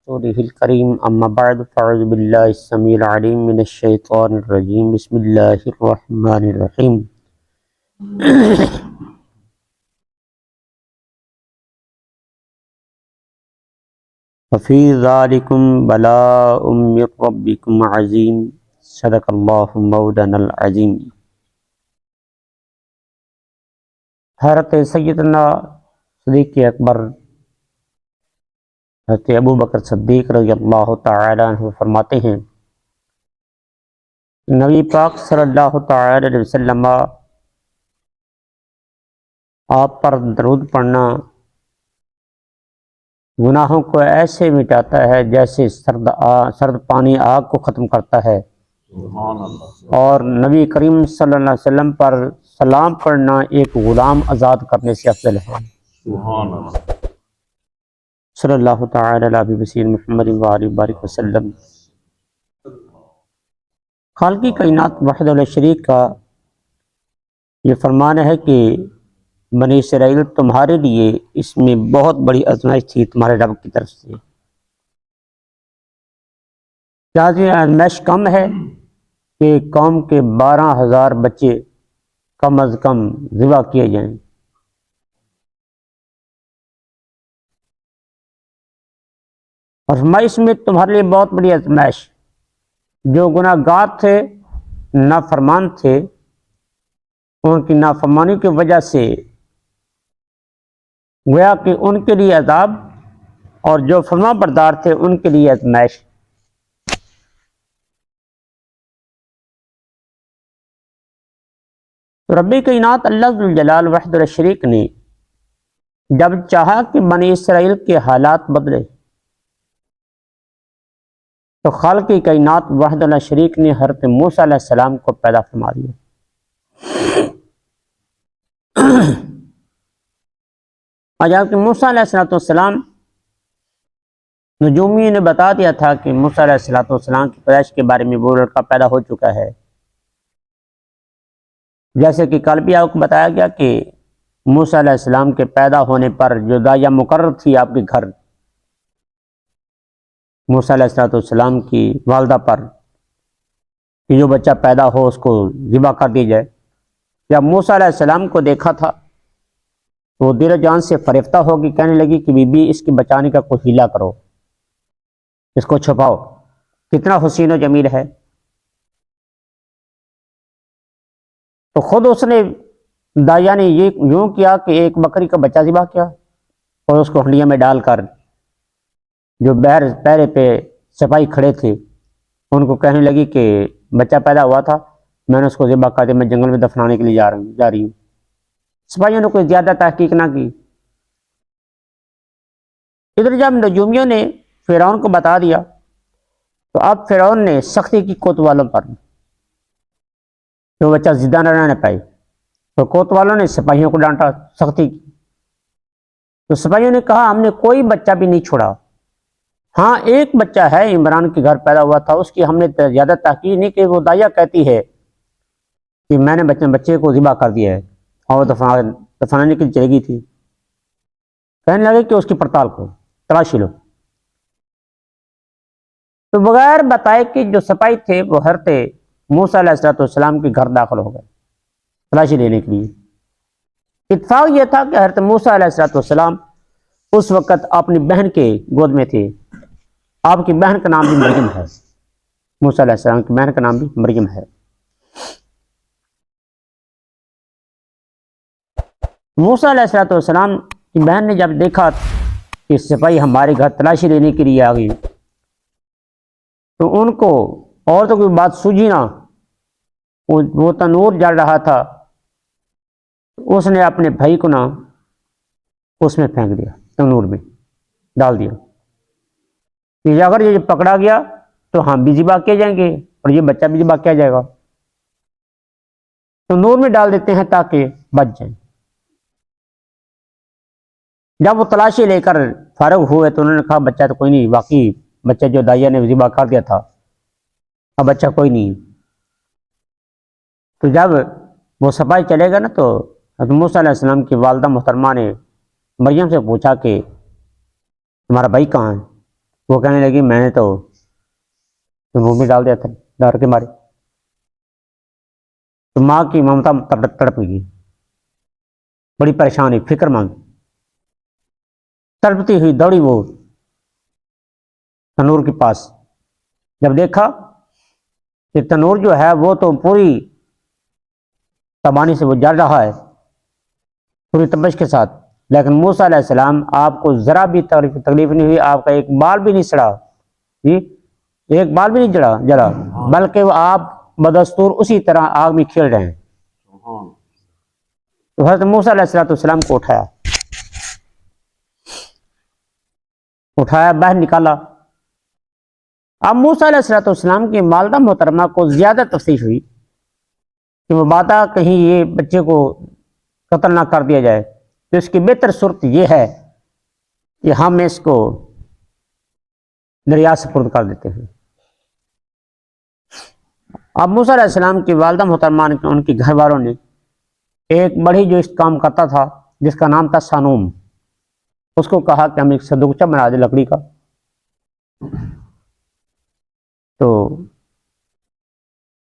رسوله الكريم أما بعد فأعوذ بالله السميع العليم من الشيطان الرجيم بسم الله الرحمن الرحيم وفي ذلكم بلاء من ربكم عظيم صدق الله مولانا العظيم۔ حضرت سیدنا صدیق اکبر حضرت ابو بکر صدیق رضی اللہ تعالیٰ عنہ فرماتے ہیں، نبی پاک صلی اللہ تعالیٰ علیہ وسلم آپ پر درود پڑھنا گناہوں کو ایسے مٹاتا ہے جیسے سرد پانی آگ کو ختم کرتا ہے، اور نبی کریم صلی اللہ علیہ وسلم پر سلام پڑھنا ایک غلام آزاد کرنے سے افضل ہے۔ سبحان اللہ۔ صلی اللہ تعالی علیہ وسلم محمد وآلہ بارک وسلم۔ خالقی کائنات وحدہ لا شریک کا یہ فرمان ہے کہ بنی اسرائیل تمہارے لیے اس میں بہت بڑی آزمائش تھی تمہارے رب کی طرف سے۔ کیا یہ آزمائش کم ہے کہ قوم کے 12,000 بچے کم از کم ذبح کیے جائیں؟ اور آزمائش میں تمہارے لیے بہت بڑی آزمائش، جو گناہ گار تھے، نافرمان تھے، ان کی نافرمانی کی وجہ سے گویا کہ ان کے لیے عذاب، اور جو فرما بردار تھے ان کے لیے آزمائش۔ رب کائنات اللہ ذو الجلال وحدہ لا شریک نے جب چاہا کہ بنی اسرائیل کے حالات بدلے تو خالق کائنات وحدہ لا شریک نے حضرت موسیٰ علیہ السلام کو پیدا فرما دیا۔ اور جب کہ موسیٰ علیہ السلام نجومیوں نے بتا دیا تھا کہ موسیٰ علیہ السلام کی پیدائش کے بارے میں وہ لڑکا پیدا ہو چکا ہے، جیسے کہ کل بھی آپ کو بتایا گیا کہ موسیٰ علیہ السلام کے پیدا ہونے پر جو داعیہ مقرر تھی آپ کے گھر، موسیٰ علیہ السلام کی والدہ پر، کہ جو بچہ پیدا ہو اس کو ذبح کر دی جائے، جب موسیٰ علیہ السلام کو دیکھا تھا وہ دل و جان سے فریفتہ ہوگی، کہنے لگی کہ بی بی اس کی بچانے کا کوئی ہیلا کرو، اس کو چھپاؤ، کتنا حسین و جمیل ہے۔ تو خود اس نے داعیہ نے یہ یوں کیا کہ ایک بکری کا بچہ ذبح کیا اور اس کو ہنڈیا میں ڈال کر جو پہرے پہ سپاہی کھڑے تھے ان کو کہنے لگی کہ بچہ پیدا ہوا تھا، میں نے اس کو ذبح کر دیا، میں جنگل میں دفنانے کے لیے جا رہی ہوں۔ سپاہیوں نے کوئی زیادہ تحقیق نہ کی۔ ادھر جب نجومیوں نے فرعون کو بتا دیا تو اب فرعون نے سختی کی کوتوالوں پر، جو بچہ زندہ نہ رہنے پائے، تو کوتوالوں نے سپاہیوں کو ڈانٹا، سختی کی۔ تو سپاہیوں نے کہا ہم نے کوئی بچہ بھی نہیں چھوڑا، ہاں ایک بچہ ہے عمران کے گھر پیدا ہوا تھا، اس کی ہم نے زیادہ تحقیق نہیں کہ وہ داعیہ کہتی ہے کہ میں نے بچے کو ذبح کر دیا ہے اور دفنانے کے لیے چلی گئی تھی، کہنے لگے کہ اس کی پڑتال کو تلاشی لو۔ تو بغیر بتائے کہ جو سپاہی تھے وہ حضرت موسیٰ علیہ السلام کے گھر داخل ہو گئے تلاشی لینے کے لیے۔ اتفاق یہ تھا کہ حضرت موسیٰ علیہ السلام اس وقت اپنی بہن کے گود میں تھے، آپ کی بہن کا نام بھی مریم ہے، موسیٰ علیہ السلام کی بہن کا نام بھی مریم ہے۔ موسیٰ علیہ السلام کی بہن نے جب دیکھا کہ سپاہی ہمارے گھر تلاشی لینے کے لیے آ گئی تو ان کو اور تو کوئی بات سوجھی نہ، وہ تنور جل رہا تھا، اس نے اپنے بھائی کو نہ اس میں پھینک دیا، تنور میں ڈال دیا کہ اگر یہ پکڑا گیا تو ہم بھی ذبح کیے جائیں گے اور یہ بچہ بھی ذبح کیا جائے گا، تنور میں ڈال دیتے ہیں تاکہ بچ جائیں۔ جب وہ تلاشی لے کر فارغ ہوئے تو انہوں نے کہا بچہ تو کوئی نہیں، واقعی بچہ جو داعیہ نے ذبح کر دیا تھا، اب بچہ کوئی نہیں۔ تو جب وہ سپاہی چلے گا نا تو حضرت موسیٰ علیہ السلام کی والدہ محترمہ نے مریم سے پوچھا کہ تمہارا بھائی کہاں ہے؟ وہ کہنے لگی میں نے تو منہ میں ڈال دیا تھا ڈر کے مارے. تو ماں کی ممتا تڑپ گئی, بڑی پریشانی, فکر مند, تڑپتی ہوئی دوڑی وہ تنور کے پاس. جب دیکھا کہ تنور جو ہے وہ تو پوری تبانی سے وہ جل رہا ہے, پوری تپش کے ساتھ, لیکن موسیٰ علیہ السلام آپ کو ذرا بھی تکلیف نہیں ہوئی, آپ کا ایک بال بھی نہیں سڑا, جی ایک بال بھی نہیں جلا, بلکہ وہ آپ بدستور اسی طرح آگ میں کھیل رہے ہیں. تو حضرت موسیٰ علیہ السلام کو اٹھایا باہر نکالا. اب موسیٰ علیہ السلام کی والدہ محترمہ کو زیادہ تفتیش ہوئی کہ وہ بادا کہیں یہ بچے کو قتل نہ کر دیا جائے, تو اس کی بہتر صورت یہ ہے کہ ہم اس کو دریا سپرد کر دیتے ہیں. اب موسیٰ علیہ السلام کی والدہ محترمہ نے, ان کے گھر والوں نے ایک بڑی جو اس کام کرتا تھا جس کا نام تھا سانوم, اس کو کہا کہ ہم ایک صندوقچہ بنا دیں لکڑی کا. تو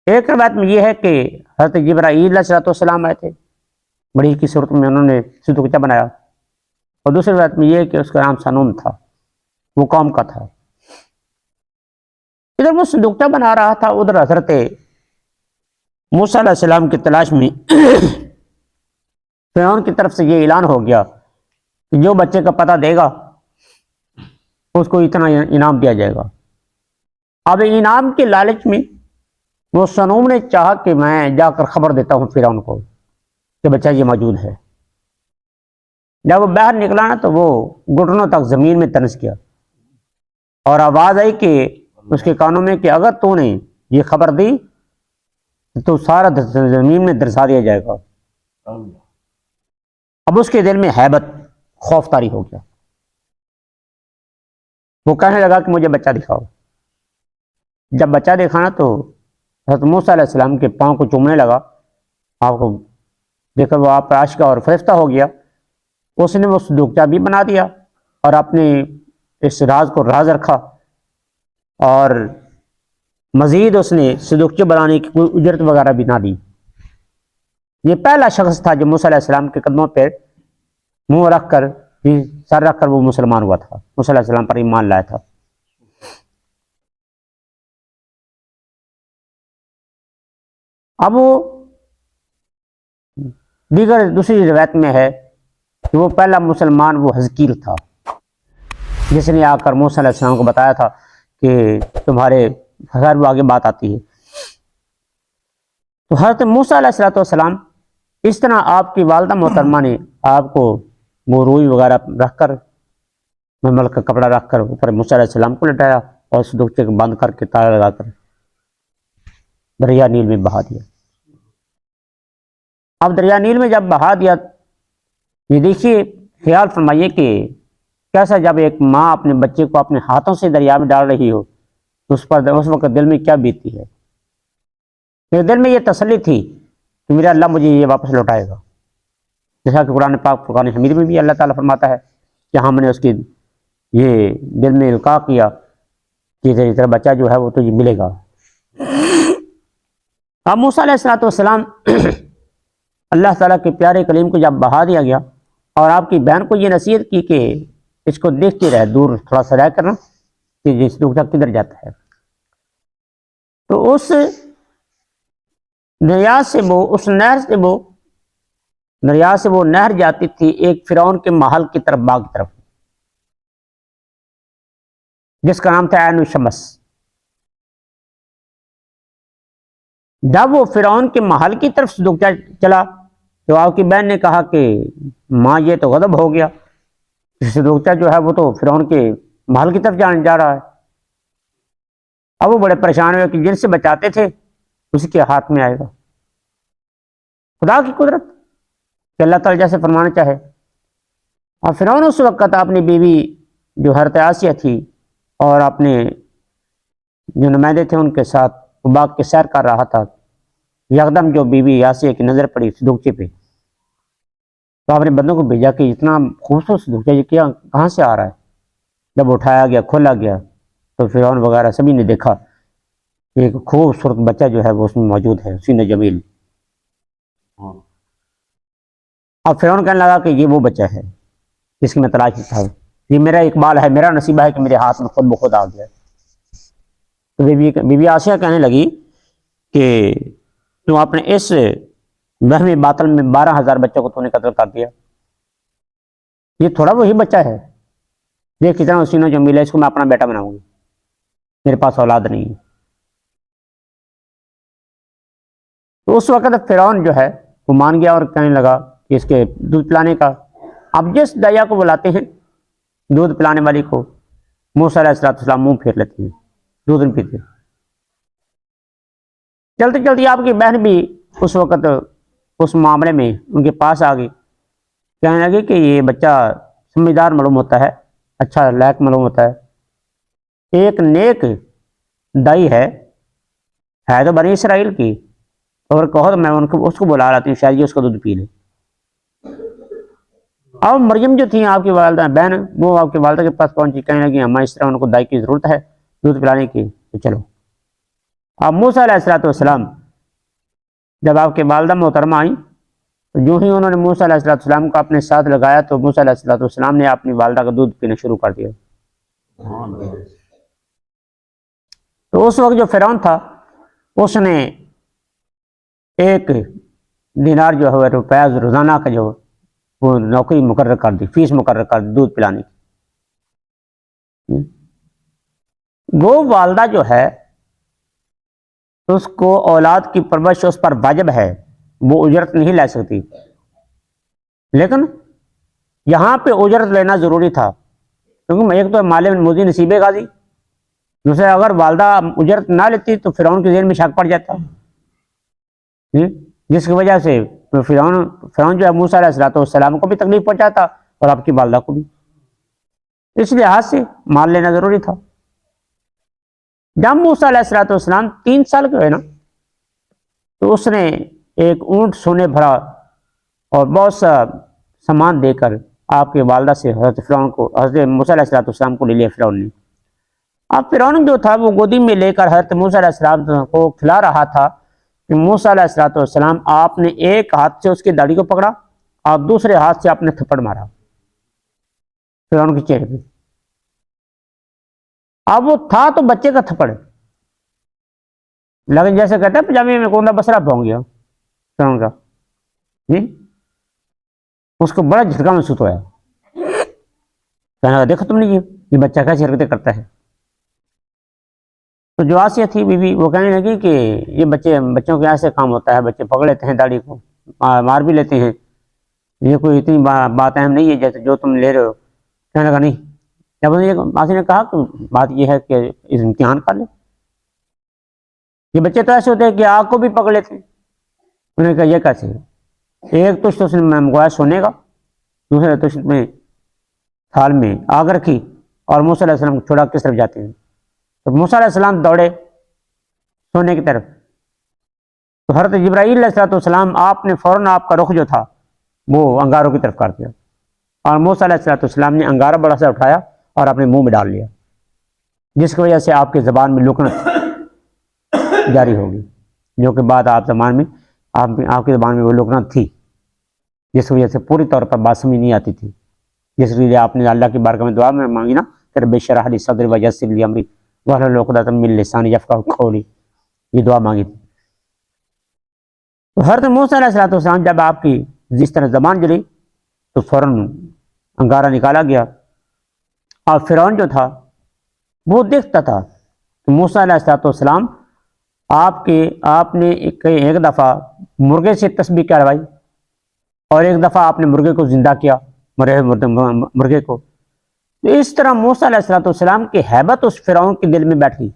ایک روایت میں یہ ہے کہ حضرت جبرائیل علیہ السلام آئے تھے, بڑی کی صورت میں انہوں نے صندوقچہ بنایا, اور دوسری روایت میں یہ ہے کہ اس کا نام سانوم تھا, وہ قوم کا تھا. ادھر وہ صندوقچہ بنا رہا تھا, ادھر حضرت موسیٰ علیہ السلام کی تلاش میں فرعون کی طرف سے یہ اعلان ہو گیا کہ جو بچے کا پتہ دے گا اس کو اتنا انعام دیا جائے گا. اب انعام کے لالچ میں وہ سنوم نے چاہا کہ میں جا کر خبر دیتا ہوں فرعون کو کہ بچہ یہ موجود ہے. جب وہ باہر نکلا نا تو وہ گھٹنوں تک زمین میں تنس گیا, اور آواز آئی کہ اس کے کانوں میں کہ اگر تو نے یہ خبر دی تو سارا زمین میں درسا دیا جائے گا. اب اس کے دل میں ہیبت, خوف طاری ہو گیا. وہ کہنے لگا کہ مجھے بچہ دکھاؤ. جب بچہ دیکھا نا تو حضرت موسیٰ علیہ السلام کے پاؤں کو چومنے لگا. آپ کو دیکھ کر وہ آپ پر عاشقہ اور فرشتہ ہو گیا. اس نے وہ صندوقچہ بھی بنا دیا اور اپنے اس راز کو راز رکھا, اور مزید اس نے صندوقچہ بنانے کی کوئی اجرت وغیرہ بھی نہ دی. یہ پہلا شخص تھا جو موسیٰ علیہ السلام کے قدموں پہ منہ رکھ کر, سر رکھ کر وہ مسلمان ہوا تھا, موسیٰ علیہ السلام پر ایمان لایا تھا. اب وہ دوسری روایت میں ہے کہ وہ پہلا مسلمان وہ حزقیل تھا جس نے آ کر موسیٰ علیہ السلام کو بتایا تھا کہ تمہارے خیر وہ آگے بات آتی ہے. تو حضرت موسیٰ علیہ السلام اس طرح آپ کی والدہ محترمہ نے آپ کو وہ روئی وغیرہ رکھ کر, ململ کا کپڑا رکھ کر اوپر موسیٰ علیہ السلام کو لٹایا اور صندوقچے کو بند کر کے تالا لگا کر دریا نیل میں بہا دیا. اب دریا نیل میں جب بہا دیا, یہ دیکھیے خیال فرمائیے کہ کیسا جب ایک ماں اپنے بچے کو اپنے ہاتھوں سے دریا میں ڈال رہی ہو تو اس وقت دل میں کیا بیتتی ہے. میرے دل میں یہ تسلی تھی کہ میرا اللہ مجھے یہ واپس لوٹائے گا, جیسا کہ قرآن پاک فرقان حمید میں بھی اللہ تعالیٰ فرماتا ہے کہ ہم نے اس کے یہ دل میں القاء کیا کہ تیری طرح بچہ جو ہے وہ تجھے ملے گا. اب موسیٰ علیہ السلام اللہ تعالیٰ کے پیارے کلیم کو جب بہا دیا گیا اور آپ کی بہن کو یہ نصیحت کی کہ اس کو دیکھتے رہے, دور تھوڑا سا رہ کرنا کہ جس دکھتا کدھر جاتا ہے, تو اس دریا سے وہ نہر جاتی تھی ایک فرعون کے محل کی طرف, باغ کی طرف, جس کا نام تھا عین الشمس. جب وہ فرعون کے محل کی طرف صندوقچہ چلا تو آپ کی بہن نے کہا کہ ماں یہ تو غضب ہو گیا, صندوقچہ جو ہے وہ تو فرعون کے محل کی طرف جا رہا ہے. اب وہ بڑے پریشان ہوئے کہ جن سے بچاتے تھے اسی کے ہاتھ میں آئے گا. خدا کی قدرت کہ اللہ تعالیٰ جیسے فرمانا چاہے. اور فرعون اس وقت اپنی بیوی جو حضرت آسیہ تھی اور اپنے جو نمائندے تھے ان کے ساتھ باغ کے سیر کر رہا تھا. یکدم جو بیوی آسیہ کی نظر پڑی صندوقچے پہ تو آپ نے بندوں کو بھیجا کہ اتنا خوبصورت صندوقچہ یہ کہاں سے آ رہا ہے. جب اٹھایا گیا کھولا گیا تو فرعون وغیرہ سبھی نے دیکھا ایک خوبصورت بچہ جو ہے وہ اس میں موجود ہے، حسین جمیل۔ اب فرعون کہنے لگا کہ یہ وہ بچہ ہے جس کی میں تلاش تھا، یہ میرا اقبال ہے، میرا نصیبہ ہے کہ میرے ہاتھ میں خود بخود آ گیا۔ تو بی بی آسیہ کہنے لگی کہ تو اپنے اس وہمی باطل میں 12,000 بچوں کو تو نے قتل کر دیا، یہ تھوڑا وہی بچہ ہے، یہ کتنا حسین و جمیل ہے، اس کو میں اپنا بیٹا بناؤں گی، میرے پاس اولاد نہیں ہے۔ تو اس وقت فرعون جو ہے وہ مان گیا اور کہنے لگا کہ اس کے دودھ پلانے کا، اب جس دیا کو بلاتے ہیں دودھ پلانے والی کو، موسیٰ علیہ السلام منہ پھیر لیتے ہیں، دودھ نہیں پیتے۔ چلتے چلتے آپ کی بہن بھی اس وقت اس معاملے میں ان کے پاس آ گئی، کہنے لگے کہ یہ بچہ سمجھدار معلوم ہوتا ہے، اچھا لائق معلوم ہوتا ہے، ایک نیک دائی ہے تو بنی اسرائیل کی، اور کہو تو میں اس کو بلا لاتی ہوں، شاید یہ اس کا دودھ پی لے۔ اب مریم جو تھی آپ کی والدہ بہن، وہ آپ کی والدہ کے پاس پہنچی، کہنے لگی ہمیں اس طرح ان کو دائی کی ضرورت ہے دودھ پلانے کی، تو چلو۔ اب موسیٰ علیہ السلام جب آپ کے والدہ محترمہ آئیں تو جو ہی انہوں نے موسیٰ علیہ السلام کو اپنے ساتھ لگایا تو موسیٰ علیہ السلام نے اپنی والدہ کا دودھ پینا شروع کر دیا۔ تو اس وقت جو فرعون تھا اس نے ایک دینار جو ہے روپیہ روزانہ کا جو وہ نوکری مقرر کر دی، فیس مقرر کر دی دودھ پلانے کی۔ وہ والدہ جو ہے اس کو اولاد کی پرورش اس پر واجب ہے، وہ اجرت نہیں لے سکتی، لیکن یہاں پہ اجرت لینا ضروری تھا، کیونکہ ایک تو مال مودی نصیب غازی، دوسرے اگر والدہ اجرت نہ لیتی تو فرعون کے ذہن میں شک پڑ جاتا، جس کی وجہ سے فرعون جو ہے موسیٰ علیہ السلام کو بھی تکلیف پہنچاتا اور آپ کی والدہ کو بھی، اس لحاظ سے مال لینا ضروری تھا۔ جب موسیٰ علیہ السلام 3 سال کے ہوئے نا تو اس نے ایک اونٹ سونے بھرا اور بہت سا سامان دے کر آپ کے والدہ سے حضرت موسیٰ علیہ السلام کو لے لیا فرعون نے۔ اب فرعون جو تھا وہ گودی میں لے کر حضرت موسیٰ علیہ السلام کو کھلا رہا تھا کہ موسیٰ علیہ السلام آپ نے ایک ہاتھ سے اس کی داڑھی کو پکڑا اور دوسرے ہاتھ سے آپ نے تھپڑ مارا فرعون کے چہرے پہ۔ اب وہ تھا تو بچے کا تھپڑ، لیکن جیسے کہتے ہیں پجامے میں کوندا بسرا پہنچ گیا فرعون کا، اس کو بڑا جھٹکا محسوس ہوا، کہنے لگا دیکھو تم نے یہ بچہ کیسی حرکتیں کرتا ہے۔ تو جو آسیہ تھی بی بی وہ کہنے لگی کہ یہ بچوں کے ایسے کام ہوتا ہے، بچے پکڑ لیتے ہیں داڑھی کو، مار بھی لیتے ہیں، یہ کوئی اتنی بات اہم نہیں ہے جیسے جو تم لے رہے ہو۔ کہنے لگا نہیں، جب آسیہ نے کہا کہ بات یہ ہے کہ اس امتحان کر لے، یہ بچے تو ایسے ہوتے ہیں کہ آگ کو بھی پکڑ لیتے ہیں۔ انہوں نے کہا یہ کیسے ہے؟ ایک تو اس نے منگوایا سونے کا، دوسرے تو اس میں تھال میں آگ رکھی اور موسیٰ علیہ السلام کو چھوڑا کس طرف جاتے ہیں، تو موسیٰ علیہ السلام دوڑے سونے کی طرف، تو حضرت جبرائیل علیہ السلام آپ نے فوراً آپ کا رخ جو تھا وہ انگاروں کی طرف کر دیا، اور موسیٰ علیہ السلام نے انگارہ بڑا سا اٹھایا اور اپنے منہ میں ڈال لیا، جس کی وجہ سے آپ کی زبان میں لکنت جاری ہوگی، جو کہ بعد آپ کی زبان میں وہ لکنت تھی جس کی وجہ سے پوری طور پر بات سمجھ نہیں آتی تھی، جس لیے آپ نے اللہ کی بارگاہ میں دعا میں مانگی نا کہ رب اشرح لی صدری ویسر لی امری واحلل عقدۃ من لسانی یفقہوا قولی، یہ دعا مانگی تھی۔ تو حضرت موسیٰ علیہ السلام جب آپ کی جس طرح زبان جلی تو فوراً انگارہ نکالا گیا، اور فرعون جو تھا وہ دیکھتا تھا کہ موسیٰ علیہ السلام آپ نے ایک دفعہ مرغے سے تسبیح کروائی اور ایک دفعہ آپ نے مرغے کو زندہ کیا، مرے مرغے کو، تو اس طرح موسیٰ علیہ السلام کی ہیبت اس فرعون کے دل میں بیٹھ گئی،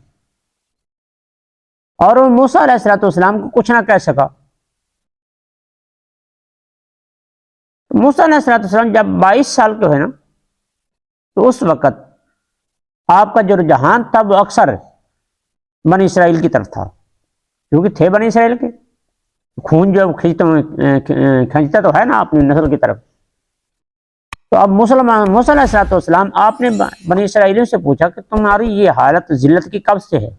اور وہ موسیٰ علیہ السلام کو کچھ نہ کہہ سکا۔ موسیٰ علیہ السلام جب 22 سال کے ہوئے نا تو اس وقت آپ کا جو رجحان تھا وہ اکثر بنی اسرائیل کی طرف تھا، کیونکہ تھے بنی اسرائیل کے، خون جو کھینچتا تو ہے نا اپنی نسل کی طرف، تو اب موسیٰ علیہ السلام آپ نے بنی اسرائیلیوں سے پوچھا کہ تمہاری یہ حالت ذلت کی کب سے ہے؟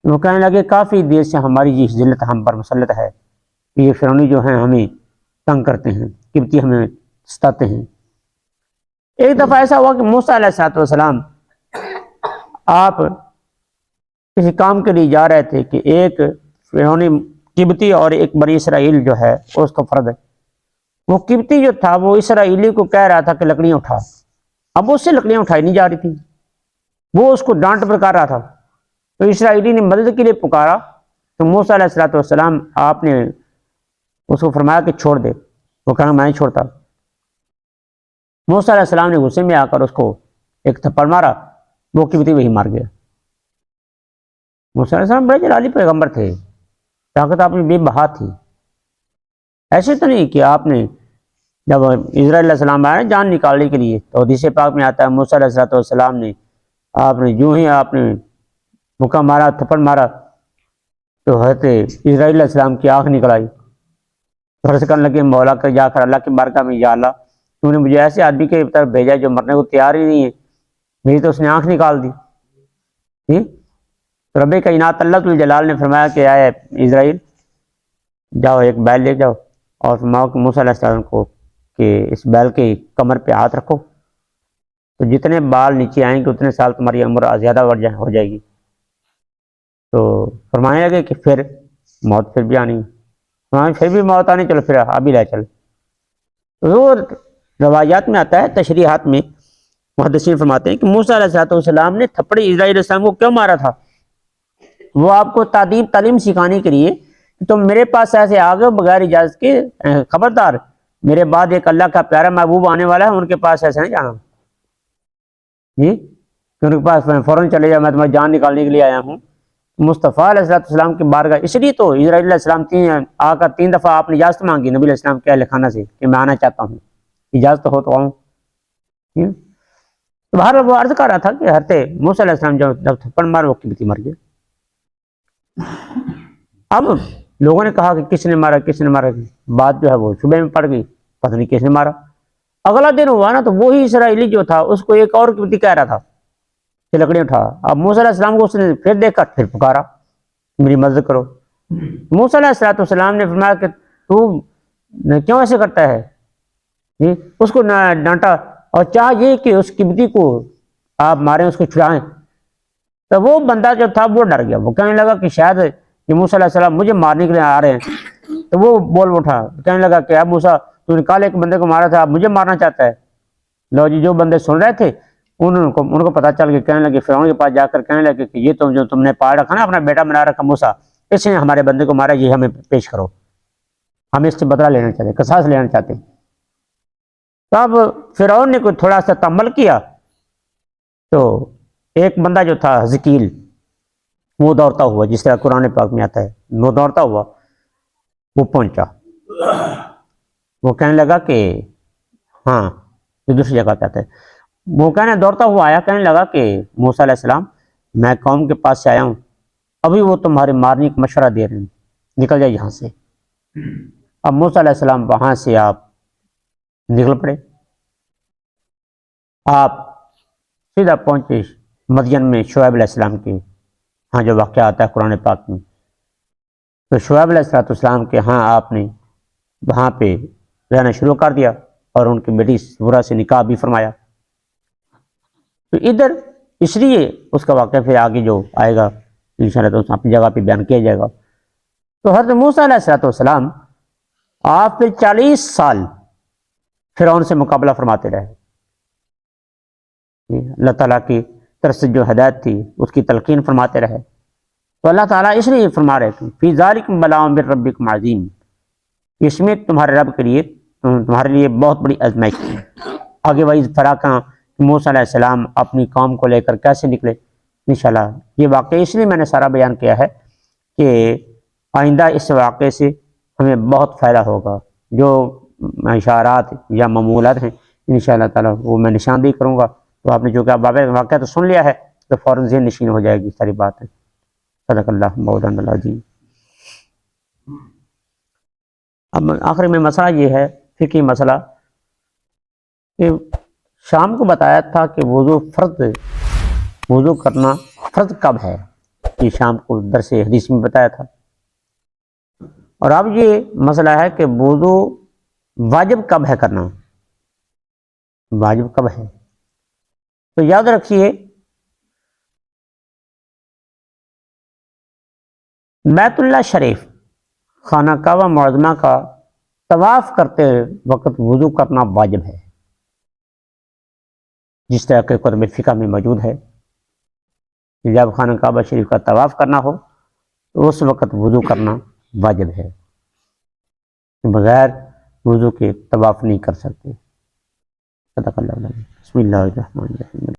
وہ کہنے لگے کافی دیر سے ہماری یہ ذلت ہم پر مسلط ہے، یہ فرعونی جو ہیں ہمیں تنگ کرتے ہیں، قبطی ہمیں ستاتے ہیں۔ ایک دفعہ ایسا ہوا کہ موسیٰ علیہ السلام آپ کسی کام کے لیے جا رہے تھے کہ ایک فرعونی قبطی اور ایک بنی اسرائیل جو ہے اس کا فرد ہے۔ وہ قبطی جو تھا وہ اسرائیلی کو کہہ رہا تھا کہ لکڑیاں اٹھا، اب اس سے لکڑیاں اٹھائی نہیں جا رہی تھی، وہ اس کو ڈانٹ پکار رہا تھا، تو اسرائیلی نے مدد کے لیے پکارا تو موسیٰ علیہ السلام آپ نے اس کو فرمایا کہ چھوڑ دے، وہ کہا میں نہیں چھوڑتا۔ موسیٰ علیہ السلام نے غصے میں آ کر اس کو ایک تھپڑ مارا، وہ قبطی وہی مار گیا۔ موسیٰ علیہ السلام بڑے جلالی پیغمبر تھے، طاقت آپ میں بے بہا تھی، ایسے تو نہیں کہ آپ نے جب اسرائیل علیہ السلام آئے جان نکالنے کے لیے تو حدیث پاک میں آتا ہے موسیٰ علیہ السلام نے آپ نے جو ہی آپ نے مکہ مارا، تھپڑ مارا، تو حضرت اسرائیل علیہ السلام کی آنکھ نکل آئی، عرض کرنے لگے مولا کر جا کر اللہ کی بارگاہ میں، یا اللہ تو نے مجھے ایسے آدمی کے طرف بھیجا جو مرنے کو تیار ہی نہیں ہے، میری تو اس نے آنکھ نکال دی۔ تو رب کائنات اللہ الجلال نے فرمایا کہ آئے اسرائیل جاؤ ایک بیل لے جاؤ اور فرماؤ کہ موسیٰ علیہ السلام کو کہ اس بیل کے کمر پہ ہاتھ رکھو، تو جتنے بال نیچے آئیں گے اتنے سال تمہاری عمر زیادہ ہو جائے گی۔ تو فرمانے لگے کہ پھر موت پھر بھی آنی، پھر بھی موت آنی، چلو پھر ابھی لے چل۔ وہ روایات میں آتا ہے، تشریحات میں محدثین فرماتے ہیں کہ موسیٰ علیہ السلام نے تھپڑی اسرائیل علیہ السلام کو کیوں مارا تھا؟ وہ آپ کو تعلیم سکھانے کے لیے کہ تم میرے پاس ایسے آ گئے بغیر اجازت کے، خبردار میرے بعد ایک اللہ کا پیارا محبوب آنے والا ہے، ان کے پاس ایسے نہیں جانا جی، ان کے پاس فوراً چلے جاؤ، میں تمہاری جان نکالنے کے لیے آیا ہوں۔ مصطفیٰ علیہ السلام کی بارگاہ، اس لیے تو اسرائیل علیہ السلام آ کر 3 دفعہ آپ نے اجازت مانگی نبی علیہ السلام کے اہل خانہ سے کہ میں آنا چاہتا ہوں، اجازت ہو تو آؤں۔ تو باہر وہ عرض کر رہا تھا کہ حضرت موسیٰ علیہ السلام جب تھپڑ مار وہ قبطی مر گئے۔ اب لوگوں نے کہا کہ کس نے مارا کس نے مارا، بات جو ہے وہ شبہ میں پڑ گئی، پتہ نہیں کس نے مارا۔ اگلا دن ہوا نا تو وہی اسرائیلی جو تھا اس کو ایک اور قبطی کہہ رہا تھا کہ لکڑی اٹھا، اب موسیٰ علیہ السلام کو اس نے پھر دیکھ کر پھر پکارا میری مدد کرو۔ موسیٰ علیہ السلام نے فرمایا کہ تو کیوں ایسے کرتا ہے جی، اس کو ڈانٹا اور چاہیے کہ اس قبطی کو آپ ماریں، اس کو چھڑائیں۔ تو وہ بندہ جو تھا وہ ڈر گیا، وہ کہنے لگا کہ شاید کہ موسیٰ علیہ السلام مجھے مارنے کے لیے آ رہے ہیں، تو وہ بول اٹھا، کہنے لگا کہ اب موسیٰ تو نے کل ایک بندے کو مارا تھا، اب مجھے مارنا چاہتا ہے۔ لو جی، جو بندے سن رہے تھے ان کو پتہ چل کے کہنے لگے، فرعون کے پاس جا کر کہنے لگے کہ یہ جو تم نے پا رکھا نا اپنا بیٹا بنا رکھا موسیٰ، اس نے ہمارے بندے کو مارا، یہ ہمیں پیش کرو، ہم اس سے بدلہ لینا چاہتے ہیں، قصاص لینا چاہتے ہیں۔ تو اب فرعون نے کوئی تھوڑا سا تمل کیا تو ایک بندہ جو تھا حزقیل وہ دوڑتا ہوا، جس طرح قرآن پاک میں آتا ہے، وہ دوڑتا ہوا وہ پہنچا، وہ کہنے لگا کہ ہاں یہ دوسری جگہ پہ آتا ہے، وہ کہنے دوڑتا ہوا آیا، کہنے لگا کہ موسیٰ علیہ السلام میں قوم کے پاس سے آیا ہوں، ابھی وہ تمہارے مارنے کا مشورہ دے رہے ہیں، نکل جائے یہاں سے۔ اب موسیٰ علیہ السلام وہاں سے آپ نکل پڑے، آپ سیدھا پہنچے مدین میں شعیب علیہ السلام کے ہاں، جو واقعہ آتا ہے قرآن پاک میں، تو شعیب علیہ السلام کے ہاں آپ نے وہاں پہ رہنا شروع کر دیا اور ان کی بیٹی سورہ سے نکاح بھی فرمایا۔ تو ادھر اس لیے اس کا واقعہ پھر آگے جو آئے گا انشاءاللہ تو اپنی جگہ پہ بیان کیا جائے گا۔ تو حضرت موسیٰ علیہ السلام آپ پھر 40 سال فرعون سے مقابلہ فرماتے رہے، اللہ تعالیٰ کی طرف سے جو ہدایت تھی اس کی تلقین فرماتے رہے۔ تو اللہ تعالیٰ اس لیے فرما رہے تھے فی ذالکم بلاء من ربکم عظیم، اس میں تمہارے رب کے لیے تمہارے لیے بہت بڑی آزمائش تھی۔ آگے وعید فراکاں موسیٰ علیہ السلام اپنی قوم کو لے کر کیسے نکلے، انشاءاللہ یہ واقعہ اس لیے میں نے سارا بیان کیا ہے کہ آئندہ اس واقعے سے ہمیں بہت فائدہ ہوگا۔ جو اشارات یا معمولات ہیں انشاءاللہ تعالیٰ وہ میں نشاندہی کروں گا، تو آپ نے جو کہ واقعہ تو سن لیا ہے تو فوراً ذہن نشین ہو جائے گی ساری بات ہے۔ صدق اللہ مولانا العظیم۔ اب آخر میں مسئلہ یہ ہے، فقہی مسئلہ کہ شام کو بتایا تھا کہ وضو کرنا فرض کب ہے، یہ شام کو درس حدیث میں بتایا تھا، اور اب یہ مسئلہ ہے کہ وضو واجب کب ہے کرنا، واجب کب ہے۔ تو یاد رکھیے بیت اللہ شریف خانہ کعبہ معظمہ کا طواف کرتے وقت وضو کرنا واجب ہے، جس طرح کہ کتب فقہ میں موجود ہے کہ جب خانہ کعبہ شریف کا طواف کرنا ہو تو اس وقت وضو کرنا واجب ہے، بغیر وضو کے طواف نہیں کر سکتے۔ صدق اللہ العظیم۔ بسم اللہ الرحمن الرحیم۔